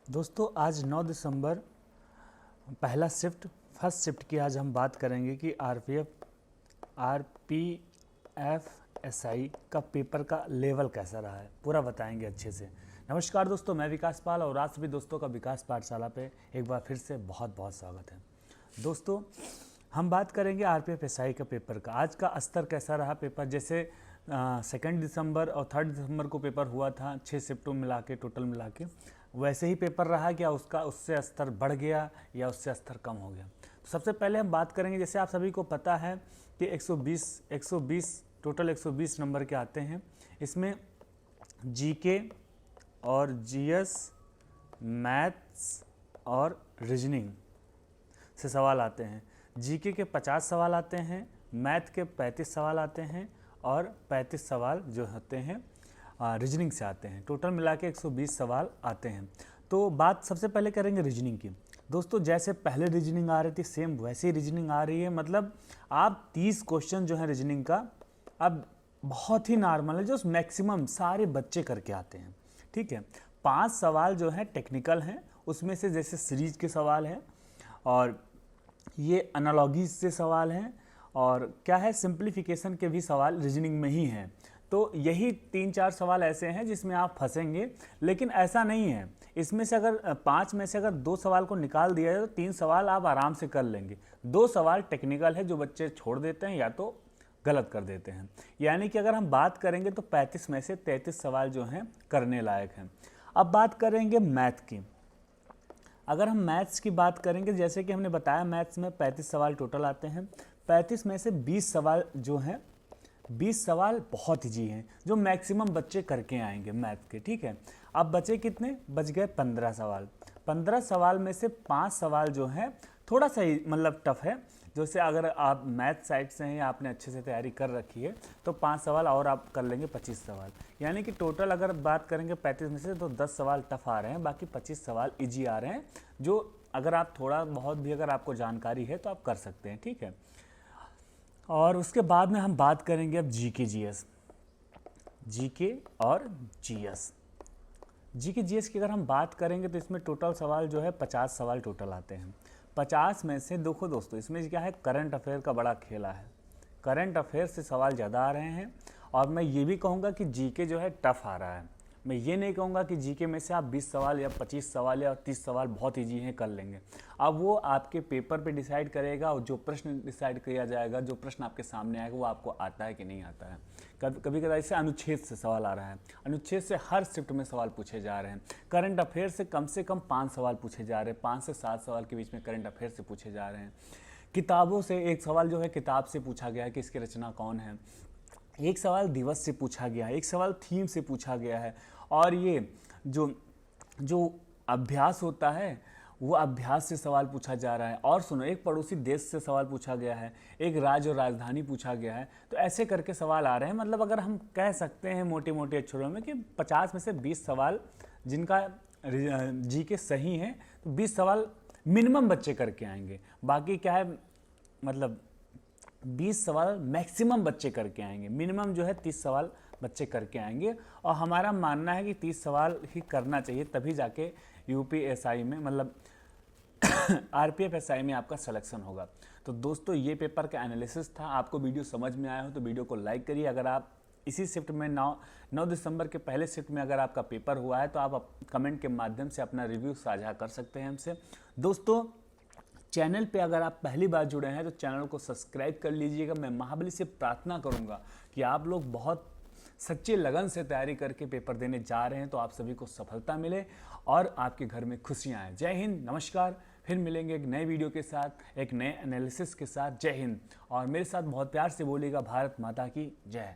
दोस्तों आज 9 दिसंबर पहला शिफ्ट फर्स्ट शिफ्ट की आज हम बात करेंगे कि आरपीएफएसआई का पेपर का लेवल कैसा रहा है, पूरा बताएंगे अच्छे से। नमस्कार दोस्तों, मैं विकास पाल और आप सभी दोस्तों का विकास पाठशाला पे एक बार फिर से बहुत बहुत स्वागत है। दोस्तों हम बात करेंगे आरपीएफएसआई का पेपर का। आज का स्तर कैसा रहा पेपर, जैसे 2 दिसंबर और 3 दिसंबर को पेपर हुआ था, 6 शिफ्टों मिला के टोटल मिला के, वैसे ही पेपर रहा क्या, उसका उससे स्तर बढ़ गया या उससे स्तर कम हो गया। तो सबसे पहले हम बात करेंगे, जैसे आप सभी को पता है कि 120 टोटल 120 नंबर के आते हैं। इसमें जीके और जीएस, मैथ्स और रीजनिंग से सवाल आते हैं। जीके के 50 सवाल आते हैं, मैथ के 35 सवाल आते हैं और 35 सवाल जो होते हैं रीजनिंग से आते हैं। टोटल मिला के 120 सवाल आते हैं। तो बात सबसे पहले करेंगे रीजनिंग की। दोस्तों जैसे पहले रीजनिंग आ रही थी सेम वैसे ही रीजनिंग आ रही है। मतलब आप 30 क्वेश्चन जो है रीजनिंग का अब बहुत ही नॉर्मल है, जो मैक्सिमम सारे बच्चे करके आते हैं। ठीक है, 5 सवाल जो है टेक्निकल हैं, उसमें से जैसे सीरीज के सवाल हैं और ये एनालॉजीज से सवाल हैं और क्या है सिंप्लीफिकेशन के भी सवाल रीजनिंग में ही हैं। तो यही 3-4 सवाल ऐसे हैं जिसमें आप फंसेंगे, लेकिन ऐसा नहीं है। इसमें से अगर 5 में से अगर 2 सवाल को निकाल दिया जाए तो 3 सवाल आप आराम से कर लेंगे। 2 सवाल टेक्निकल है जो बच्चे छोड़ देते हैं या तो गलत कर देते हैं। यानी कि अगर हम बात करेंगे तो 35 में से 33 सवाल जो हैं करने लायक हैं। अब बात करेंगे मैथ की। अगर हम मैथ्स की बात करेंगे, जैसे कि हमने बताया मैथ्स में 35 सवाल टोटल आते हैं। 35 में से 20 सवाल जो हैं, 20 सवाल बहुत ईजी हैं जो मैक्सिमम बच्चे करके आएंगे मैथ के। ठीक है, अब बचे कितने, बच गए 15 सवाल। 15 सवाल में से 5 सवाल जो हैं थोड़ा सा ही मतलब टफ है। जैसे अगर आप मैथ साइड से हैं, आपने अच्छे से तैयारी कर रखी है तो 5 सवाल और आप कर लेंगे 25 सवाल। यानी कि टोटल अगर बात करेंगे 35 में से तो 10 सवाल टफ आ रहे हैं, बाकी 25 सवाल ईजी आ रहे हैं, जो अगर आप थोड़ा बहुत भी अगर आपको जानकारी है तो आप कर सकते हैं। ठीक है, और उसके बाद में हम बात करेंगे अब जीके जीएस। जीके और जीएस, जीके जीएस की अगर हम बात करेंगे तो इसमें टोटल सवाल जो है 50 सवाल टोटल आते हैं। 50 में से देखो दोस्तों, इसमें क्या है करंट अफेयर का बड़ा खेला है। करंट अफेयर से सवाल ज़्यादा आ रहे हैं और मैं ये भी कहूँगा कि जीके जो है टफ आ रहा है। मैं ये नहीं कहूँगा कि जीके में से आप 20 सवाल या 25 सवाल या 30 सवाल बहुत ईजी हैं कर लेंगे। अब वो आपके पेपर पे डिसाइड करेगा और जो प्रश्न डिसाइड किया जाएगा, जो प्रश्न आपके सामने आएगा वो आपको आता है कि नहीं आता है। कभी कभी इससे अनुच्छेद से सवाल आ रहा है, अनुच्छेद से हर शिफ्ट में सवाल पूछे जा रहे हैं। करंट अफेयर से कम 5 सवाल पूछे जा रहे हैं, 5 से 7 सवाल के बीच में करंट अफेयर से पूछे जा रहे हैं। किताबों से एक सवाल जो है किताब से पूछा गया है कि इसकी रचना कौन है, एक सवाल दिवस से पूछा गया है, एक सवाल थीम से पूछा गया है। और ये जो अभ्यास होता है वो अभ्यास से सवाल पूछा जा रहा है। और सुनो, एक पड़ोसी देश से सवाल पूछा गया है, एक राज्य और राजधानी पूछा गया है। तो ऐसे करके सवाल आ रहे हैं। मतलब अगर हम कह सकते हैं मोटे मोटे अक्षरों में कि 50 में से 20 सवाल जिनका जी के सही हैं तो 20 सवाल मिनिमम बच्चे करके आएंगे। बाकी क्या है, मतलब 20 सवाल मैक्सिमम बच्चे करके आएंगे, मिनिमम जो है 30 सवाल बच्चे करके आएंगे। और हमारा मानना है कि 30 सवाल ही करना चाहिए, तभी जाके यूपीएसआई में मतलब आरपीएफएसआई में आपका सिलेक्शन होगा। तो दोस्तों ये पेपर का एनालिसिस था। आपको वीडियो समझ में आया हो तो वीडियो को लाइक करिए। अगर आप इसी शिफ्ट में 9 दिसंबर के पहले शिफ्ट में अगर आपका पेपर हुआ है तो आप कमेंट के माध्यम से अपना रिव्यू साझा कर सकते हैं हमसे। दोस्तों चैनल पे अगर आप पहली बार जुड़े हैं तो चैनल को सब्सक्राइब कर लीजिएगा। मैं महाबली से प्रार्थना करूंगा कि आप लोग बहुत सच्चे लगन से तैयारी करके पेपर देने जा रहे हैं तो आप सभी को सफलता मिले और आपके घर में खुशियां आए। जय हिंद, नमस्कार। फिर मिलेंगे एक नए वीडियो के साथ, एक नए एनालिसिस के साथ। जय हिंद, और मेरे साथ बहुत प्यार से बोलिएगा भारत माता की जय।